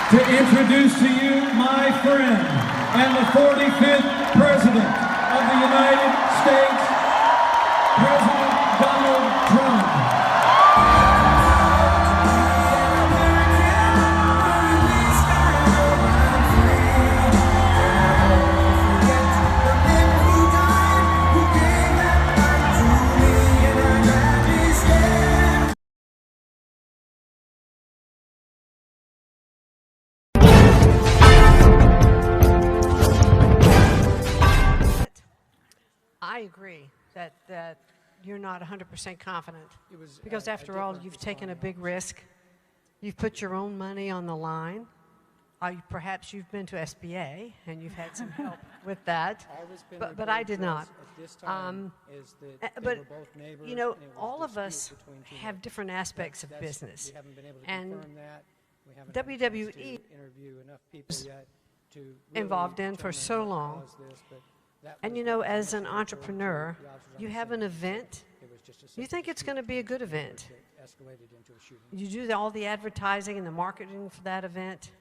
to introduce to you my friend and the 45th President of the United States, President Donald Trump. I agree that you're not 100% confident because after all, you've taken a big risk. You've put your own money on the line. Perhaps you've been to SBA and you've had some help with that, but I did not. But you know, all of us have different aspects of business, and WWE is involved in for so long. And you know, as an entrepreneur, you have an event, you think it's going to be a good event. You do all the advertising and the marketing for that event,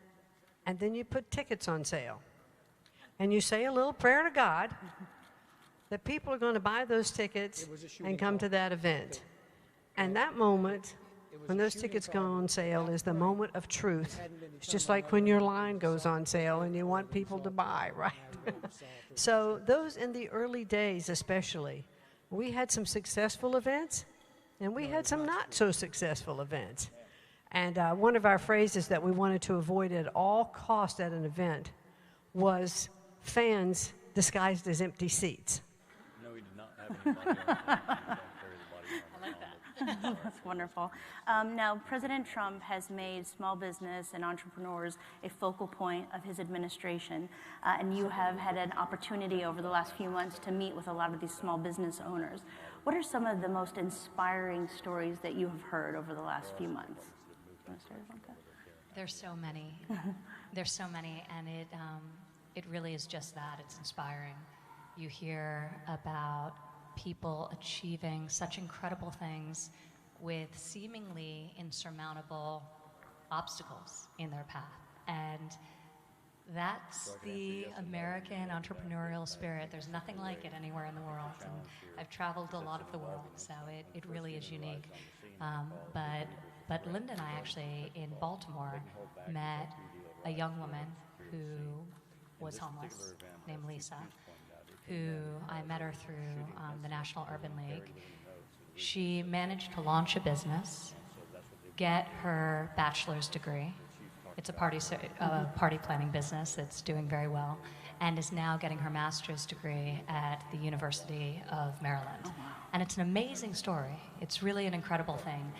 and then you put tickets on sale. And you say a little prayer to God that people are going to buy those tickets and come to that event. And that moment, when those tickets go on sale, is the moment of truth. It's just like when your line goes on sale and you want people to buy, right? So those in the early days especially, we had some successful events and we had some not so successful events. And one of our phrases that we wanted to avoid at all costs at an event was fans disguised as empty seats. No, we did not have anybody on. That's wonderful. Now, President Trump has made small business and entrepreneurs a focal point of his administration, and you have had an opportunity over the last few months to meet with a lot of these small business owners. What are some of the most inspiring stories that you have heard over the last few months? You want to start, Ivanka? There's so many. There's so many, and it really is just that. It's inspiring. You hear about people achieving such incredible things with seemingly insurmountable obstacles in their path. And that's the American entrepreneurial spirit. There's nothing like it anywhere in the world. And I've traveled a lot of the world, so it really is unique. But Linda and I actually, in Baltimore, met a young woman who was homeless, named Lisa, who I met her through the National Urban League. She managed to launch a business, get her bachelor's degree. It's a party planning business that's doing very well, and is now getting her master's degree at the University of Maryland. And it's an amazing story. It's really an incredible thing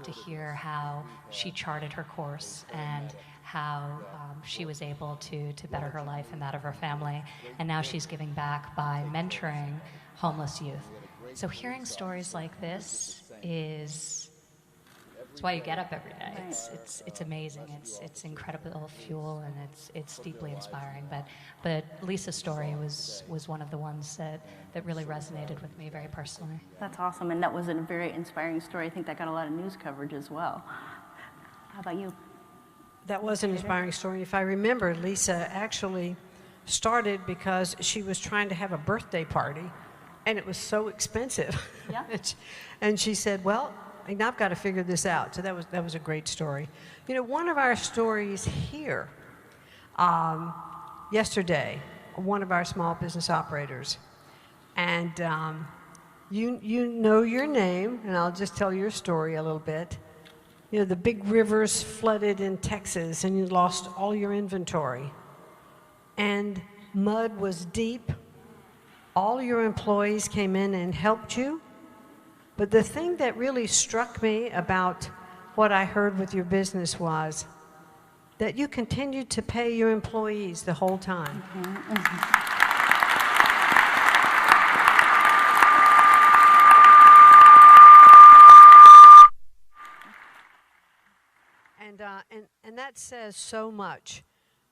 to hear how she charted her course and how she was able to better her life and that of her family. And now she's giving back by mentoring homeless youth. So hearing stories like this it's why you get up every day. It's amazing. It's incredible fuel, and it's deeply inspiring. But Lisa's story was one of the ones that really resonated with me very personally. That's awesome, and that was a very inspiring story. I think that got a lot of news coverage as well. How about you? That was an inspiring story. If I remember, Lisa actually started because she was trying to have a birthday party, and it was so expensive. Yeah. And she said, well, I've got to figure this out. So that was a great story. You know, one of our stories here, yesterday, one of our small business operators, and you know your name, and I'll just tell your story a little bit. You know, the big rivers flooded in Texas, and you lost all your inventory. And mud was deep. All your employees came in and helped you. But the thing that really struck me about what I heard with your business was that you continued to pay your employees the whole time. And that says so much.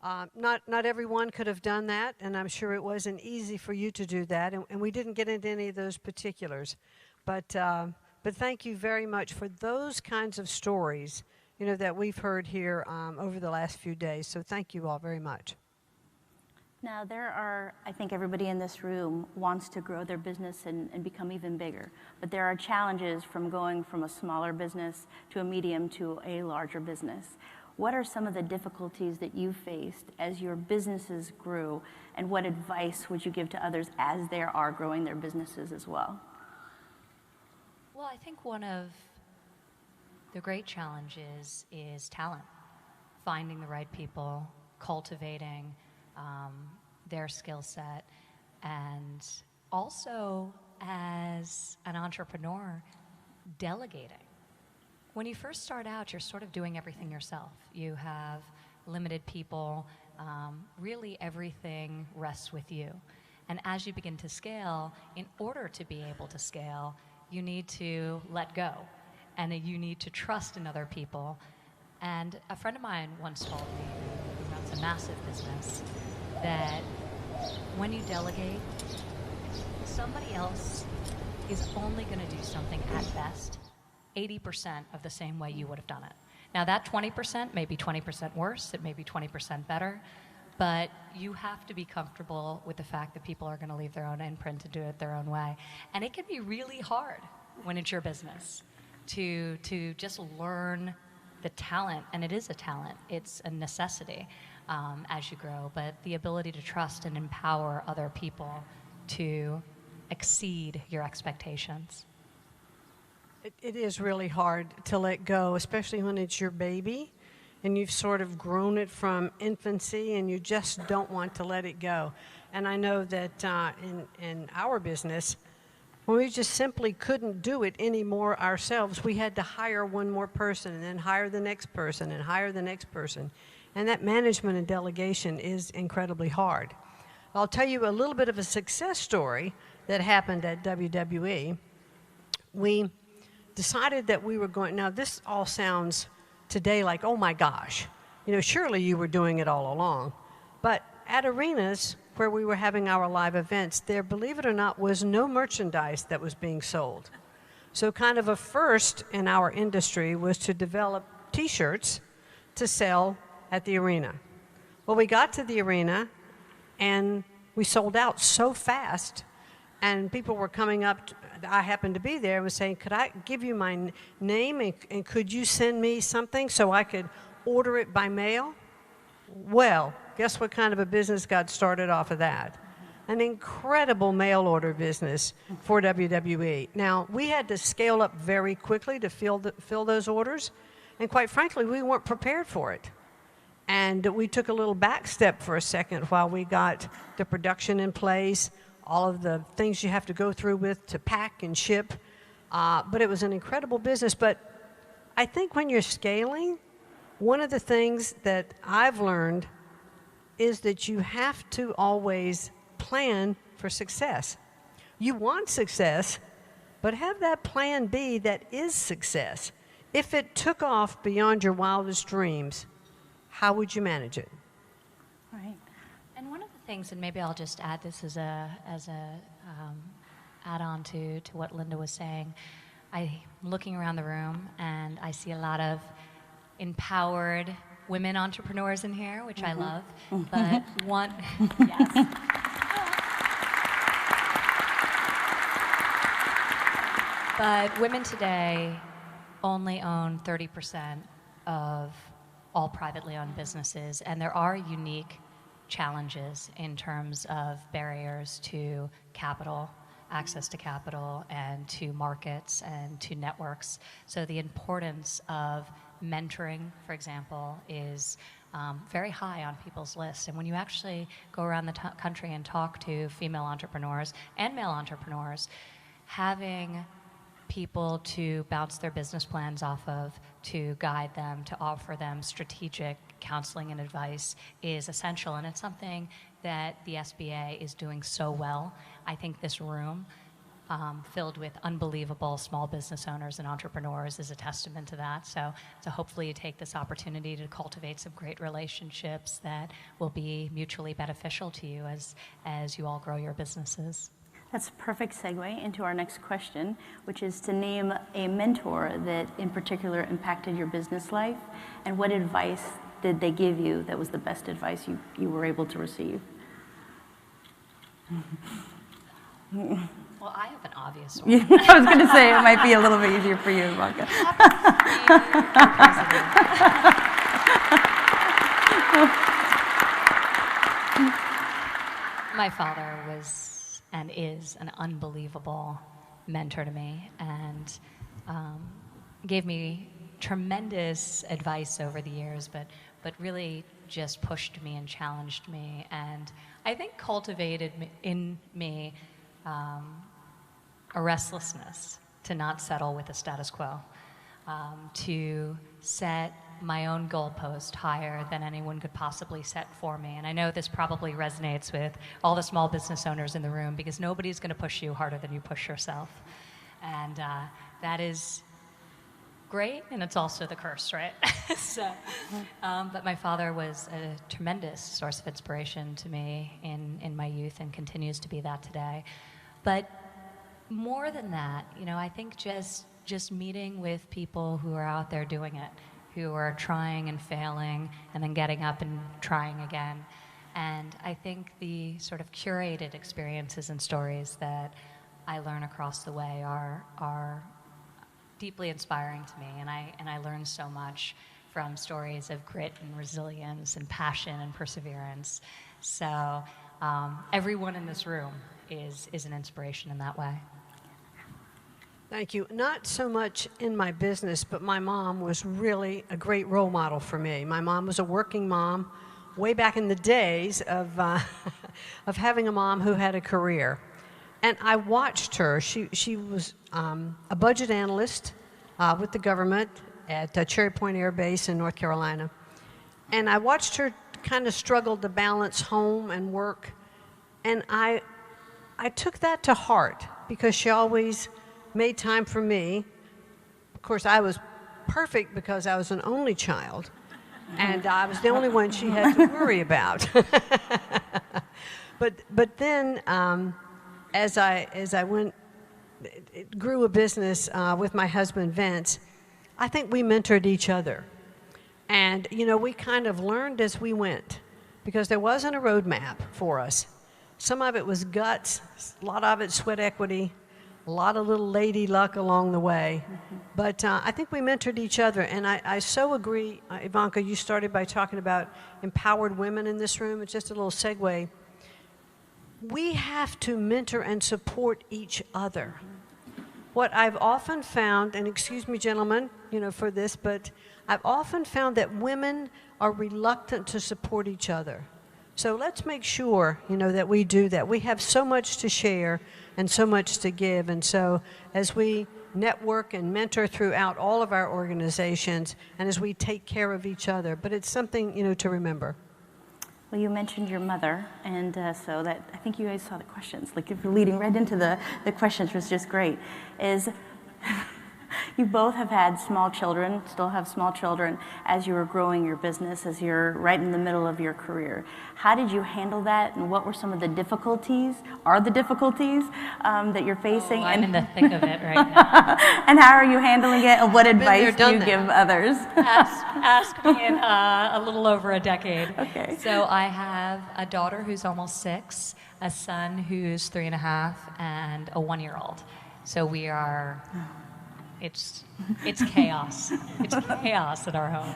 Not everyone could have done that, and I'm sure it wasn't easy for you to do that, and we didn't get into any of those particulars. But thank you very much for those kinds of stories. that we've heard here over the last few days. So thank you all very much. Now, I think everybody in this room wants to grow their business and become even bigger. But there are challenges from going from a smaller business to a medium to a larger business. What are some of the difficulties that you faced as your businesses grew, and what advice would you give to others as they are growing their businesses as well? Well, I think one of the great challenges is talent, finding the right people, cultivating their skill set, and also as an entrepreneur, delegating. When you first start out, you're sort of doing everything yourself. You have limited people. Really everything rests with you. And as you begin to scale, in order to be able to scale, you need to let go, and you need to trust in other people. And a friend of mine once told me, who runs a massive business, that when you delegate, somebody else is only going to do something at best 80% of the same way you would have done it. Now that 20% may be 20% worse, it may be 20% better, but you have to be comfortable with the fact that people are going to leave their own imprint and do it their own way. And it can be really hard when it's your business to just learn the talent, and it is a talent, it's a necessity as you grow, but the ability to trust and empower other people to exceed your expectations. It is really hard to let go, especially when it's your baby and you've sort of grown it from infancy and you just don't want to let it go. And I know that in our business, when we just simply couldn't do it anymore ourselves, we had to hire one more person and then hire the next person and hire the next person. And that management and delegation is incredibly hard. I'll tell you a little bit of a success story that happened at WWE. We decided that we were going, now this all sounds today like, oh my gosh, surely you were doing it all along. But at arenas where we were having our live events, there, believe it or not, was no merchandise that was being sold. So kind of a first in our industry was to develop T-shirts to sell at the arena. Well, we got to the arena and we sold out so fast, and people were coming up, I happened to be there, and was saying, could I give you my name and could you send me something so I could order it by mail? Well, guess what kind of a business got started off of that? An incredible mail order business for WWE. Now, we had to scale up very quickly to fill those orders, and quite frankly, we weren't prepared for it. And we took a little back step for a second while we got the production in place, all of the things you have to go through with to pack and ship. But it was an incredible business. But I think when you're scaling, one of the things that I've learned is that you have to always plan for success. You want success, but have that plan B that is success. If it took off beyond your wildest dreams, how would you manage it? Right. And one of the things, and maybe I'll just add this as a add-on to what Linda was saying. I'm looking around the room and I see a lot of empowered women entrepreneurs in here, which I love. But one, yes. But women today only own 30% of all privately owned businesses, and there are unique challenges in terms of barriers to capital, access to capital, and to markets and to networks. So the importance of mentoring, for example, is very high on people's lists. And when you actually go around the country and talk to female entrepreneurs and male entrepreneurs, having people to bounce their business plans off of, to guide them, to offer them strategic counseling and advice is essential. And it's something that the SBA is doing so well. I think this room, filled with unbelievable small business owners and entrepreneurs, is a testament to that. So hopefully you take this opportunity to cultivate some great relationships that will be mutually beneficial to you as you all grow your businesses. That's a perfect segue into our next question, which is to name a mentor that in particular impacted your business life, and what advice did they give you that was the best advice you were able to receive? Well, I have an obvious one. I was going to say it might be a little bit easier for you, Ivanka. My father was and is an unbelievable mentor to me, and gave me tremendous advice over the years, but really just pushed me and challenged me, and I think cultivated in me a restlessness to not settle with the status quo, to set my own goalpost higher than anyone could possibly set for me. And I know this probably resonates with all the small business owners in the room, because nobody's going to push you harder than you push yourself. And that is great, and it's also the curse, right? So, but my father was a tremendous source of inspiration to me in my youth, and continues to be that today. But more than that, I think just meeting with people who are out there doing it, who are trying and failing and then getting up and trying again. And I think the sort of curated experiences and stories that I learn across the way are deeply inspiring to me, and I learn so much from stories of grit and resilience and passion and perseverance. So everyone in this room is an inspiration in that way. Thank you. Not so much in my business, but my mom was really a great role model for me. My mom was a working mom way back in the days of having a mom who had a career. And I watched her. She was a budget analyst with the government at Cherry Point Air Base in North Carolina. And I watched her kind of struggle to balance home and work. And I took that to heart, because she always made time for me. Of course, I was perfect because I was an only child, and I was the only one she had to worry about. But then, as I grew a business with my husband Vince, I think we mentored each other, and we kind of learned as we went, because there wasn't a roadmap for us. Some of it was guts, a lot of it sweat equity, a lot of little lady luck along the way. Mm-hmm. But I think we mentored each other, and I so agree. Ivanka, you started by talking about empowered women in this room. It's just a little segue. We have to mentor and support each other. What I've often found, and excuse me, gentlemen, for this, but I've often found that women are reluctant to support each other. So let's make sure, that we do that. We have so much to share and so much to give. And so as we network and mentor throughout all of our organizations, and as we take care of each other, but it's something, to remember. Well, you mentioned your mother, and so that I think you guys saw the questions. Like, if you're leading right into the questions, was just great. You both have had small children, still have small children, as you were growing your business, as you're right in the middle of your career. How did you handle that, and what were some of the difficulties, that you're facing? I'm in the thick of it right now. And how are you handling it, and what advice do you give others? Ask me in a little over a decade. Okay. So I have a daughter who's almost 6, a son who's 3.5, and a 1-year-old. So we are... It's chaos. It's chaos at our home.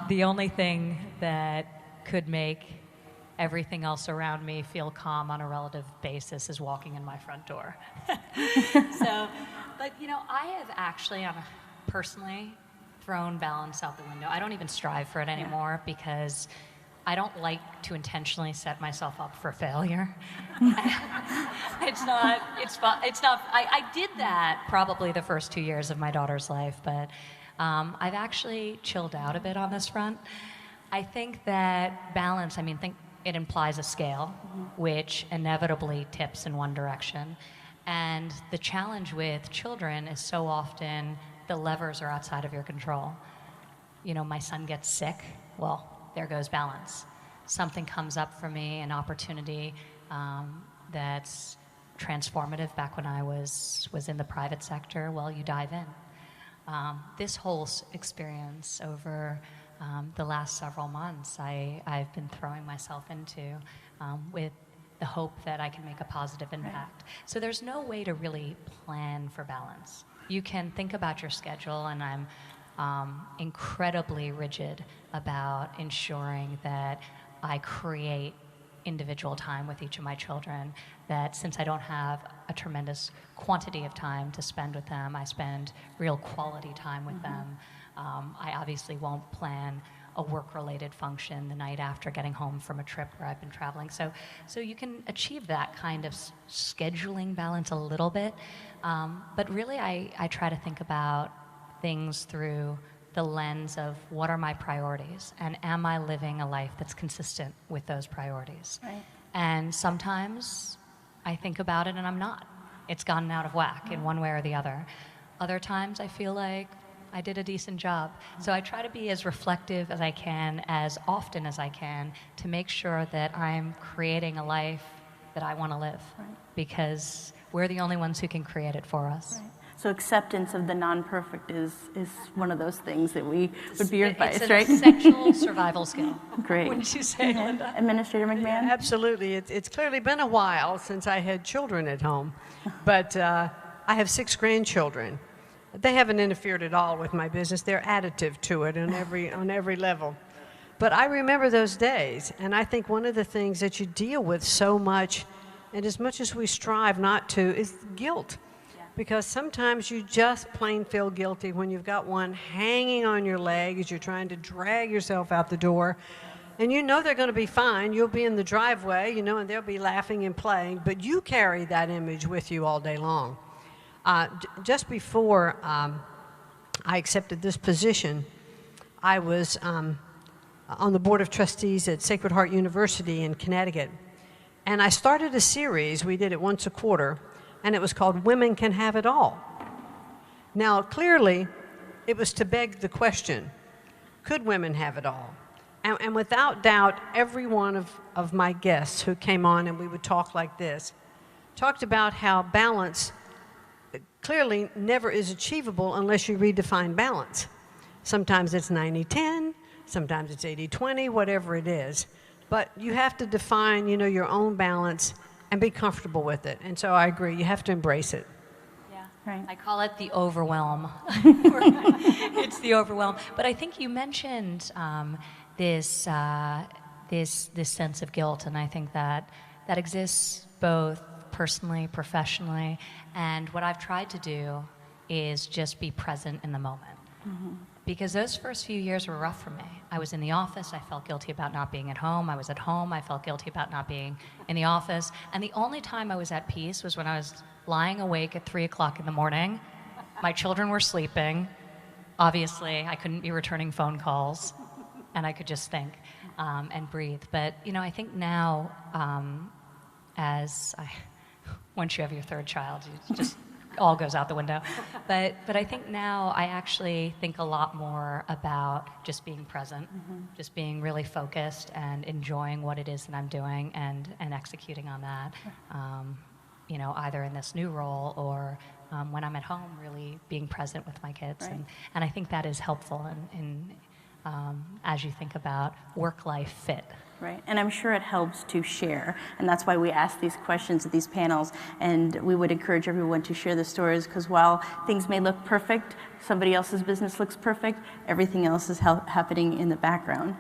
The only thing that could make everything else around me feel calm on a relative basis is walking in my front door. So, but I have actually, personally, thrown balance out the window. I don't even strive for it anymore, because I don't like to intentionally set myself up for failure. I did that probably the first 2 years of my daughter's life, but I've actually chilled out a bit on this front. I think that balance, think it implies a scale, which inevitably tips in one direction. And the challenge with children is so often the levers are outside of your control. My son gets sick, well, there goes balance. Something comes up for me, an opportunity that's transformative back when I was in the private sector. Well, you dive in. This whole experience over the last several months, I've been throwing myself into with the hope that I can make a positive impact. So there's no way to really plan for balance. You can think about your schedule, and I'm incredibly rigid about ensuring that I create individual time with each of my children, that since I don't have a tremendous quantity of time to spend with them, I spend real quality time with them. I obviously won't plan a work-related function the night after getting home from a trip where I've been traveling. So you can achieve that kind of scheduling balance a little bit, but really I try to think about things through the lens of what are my priorities, and am I living a life that's consistent with those priorities? Right. And sometimes I think about it and I'm not. It's gotten out of whack in one way or the other. Other times I feel like I did a decent job. So I try to be as reflective as I can, as often as I can, to make sure that I'm creating a life that I want to live, because we're the only ones who can create it for us. Right. So acceptance of the non-perfect is one of those things that we would be your advice, it's right? It's an essential survival skill. Great. Wouldn't you say, Linda? Administrator McMahon? Yeah, absolutely. It's clearly been a while since I had children at home, but I have 6 grandchildren. They haven't interfered at all with my business. They're additive to it on every level. But I remember those days, and I think one of the things that you deal with so much, and as much as we strive not to, is guilt. Because sometimes you just plain feel guilty when you've got one hanging on your leg as you're trying to drag yourself out the door. And you know they're going to be fine. You'll be in the driveway, you know, and they'll be laughing and playing. But you carry that image with you all day long. Just before I accepted this position, I was on the board of trustees at Sacred Heart University in Connecticut. And I started a series. We did it once a quarter. And it was called Women Can Have It All. Now, clearly, it was to beg the question, could women have it all? And without doubt, every one of my guests who came on, and we would talk like this, talked about how balance clearly never is achievable unless you redefine balance. Sometimes it's 90-10, sometimes it's 80-20, whatever it is. But you have to define, you know, your own balance and be comfortable with it. And so I agree, you have to embrace it. Yeah, right. I call it the overwhelm. It's the overwhelm. But I think you mentioned this sense of guilt, and I think that exists both personally, professionally, and what I've tried to do is just be present in the moment. Mm-hmm. Because those first few years were rough for me. I was in the office, I felt guilty about not being at home. I was at home, I felt guilty about not being in the office. And the only time I was at peace was when I was lying awake at 3 o'clock in the morning. My children were sleeping. Obviously, I couldn't be returning phone calls, and I could just think and breathe. But, you know, I think now, once you have your 3rd child, you just all goes out the window. But I think now I actually think a lot more about just being present, just being really focused and enjoying what it is that I'm doing and executing on that, you know, either in this new role or when I'm at home, really being present with my kids. Right. And I think that is helpful in as you think about work-life fit. Right, and I'm sure it helps to share, and that's why we ask these questions at these panels, and we would encourage everyone to share the stories, because while things may look perfect, somebody else's business looks perfect, everything else is happening in the background.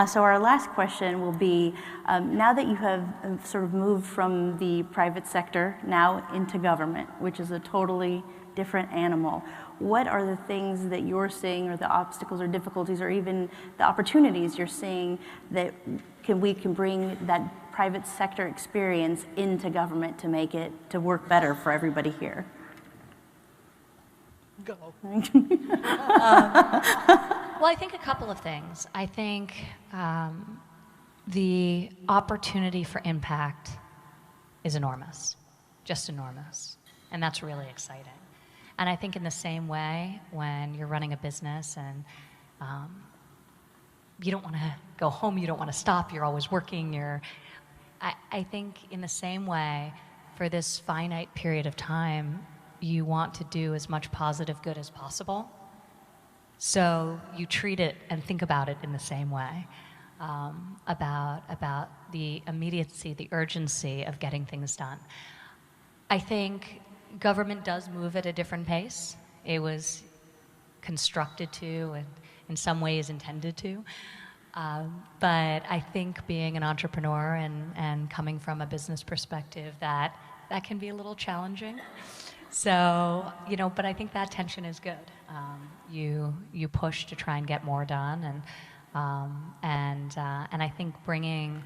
So our last question will be, now that you have sort of moved from the private sector now into government, which is a totally different animal, what are the things that you're seeing, or the obstacles or difficulties, or even the opportunities you're seeing that we can bring that private sector experience into government to make it to work better for everybody here? Go. Well, I think a couple of things. I think the opportunity for impact is enormous, just enormous, and that's really exciting. And I think in the same way, when you're running a business and you don't want to go home, you don't want to stop, you're always working, I think in the same way, for this finite period of time, you want to do as much positive good as possible. So you treat it and think about it in the same way, about the immediacy, the urgency of getting things done. I think government does move at a different pace. It was constructed to, and in some ways intended to. But I think being an entrepreneur and coming from a business perspective, that can be a little challenging. So, but I think that tension is good. You push to try and get more done, and I think bringing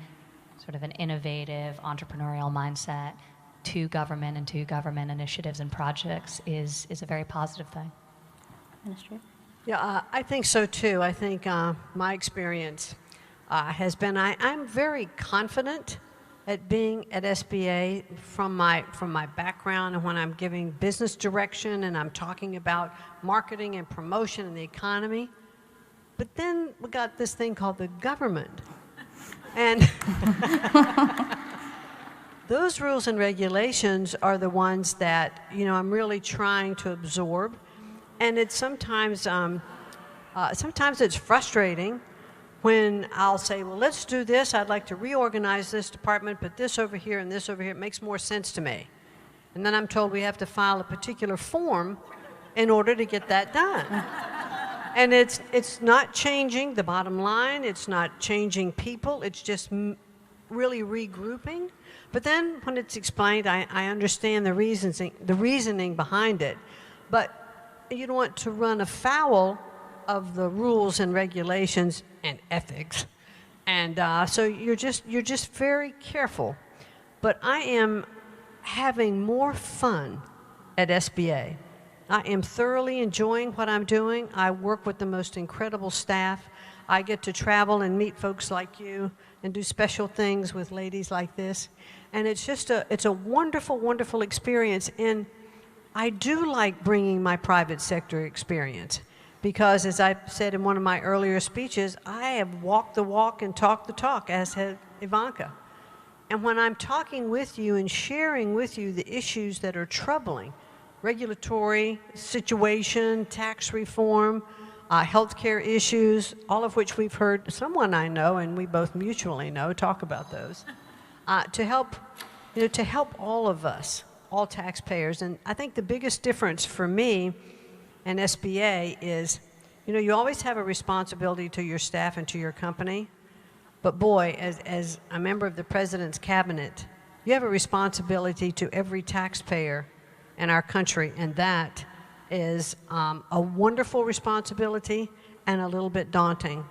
sort of an innovative entrepreneurial mindset to government and to government initiatives and projects is a very positive thing. Ministry? Yeah, I think so too. I think my experience has been I'm very confident at being at SBA from my background, and when I'm giving business direction and I'm talking about marketing and promotion and the economy. But then we got this thing called the government. And those rules and regulations are the ones that, I'm really trying to absorb. And it's sometimes it's frustrating when I'll say, well, let's do this. I'd like to reorganize this department, but this over here and this over here, it makes more sense to me. And then I'm told we have to file a particular form in order to get that done. And it's not changing the bottom line. It's not changing people. It's just really regrouping. But then when it's explained, I understand the reasoning behind it. But you don't want to run afoul of the rules and regulations and ethics. And so you're just very careful. But I am having more fun at SBA. I am thoroughly enjoying what I'm doing. I work with the most incredible staff. I get to travel and meet folks like you and do special things with ladies like this. And it's just it's a wonderful, wonderful experience. And I do like bringing my private sector experience because, as I said in one of my earlier speeches, I have walked the walk and talked the talk, as has Ivanka. And when I'm talking with you and sharing with you the issues that are troubling, regulatory situation, tax reform, healthcare issues, all of which we've heard someone I know, and we both mutually know, talk about those, to help all of us, all taxpayers. And I think the biggest difference for me and SBA is, you always have a responsibility to your staff and to your company, but boy, as a member of the President's Cabinet, you have a responsibility to every taxpayer in our country, and that is a wonderful responsibility and a little bit daunting,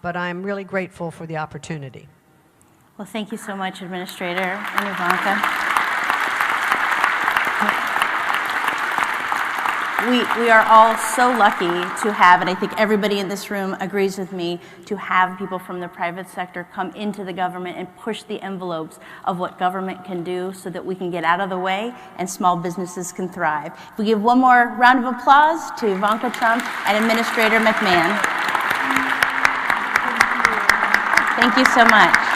but I'm really grateful for the opportunity. Well, thank you so much, Administrator and Ivanka. We are all so lucky to have, and I think everybody in this room agrees with me, to have people from the private sector come into the government and push the envelopes of what government can do so that we can get out of the way and small businesses can thrive. If we give one more round of applause to Ivanka Trump and Administrator McMahon. Thank you so much.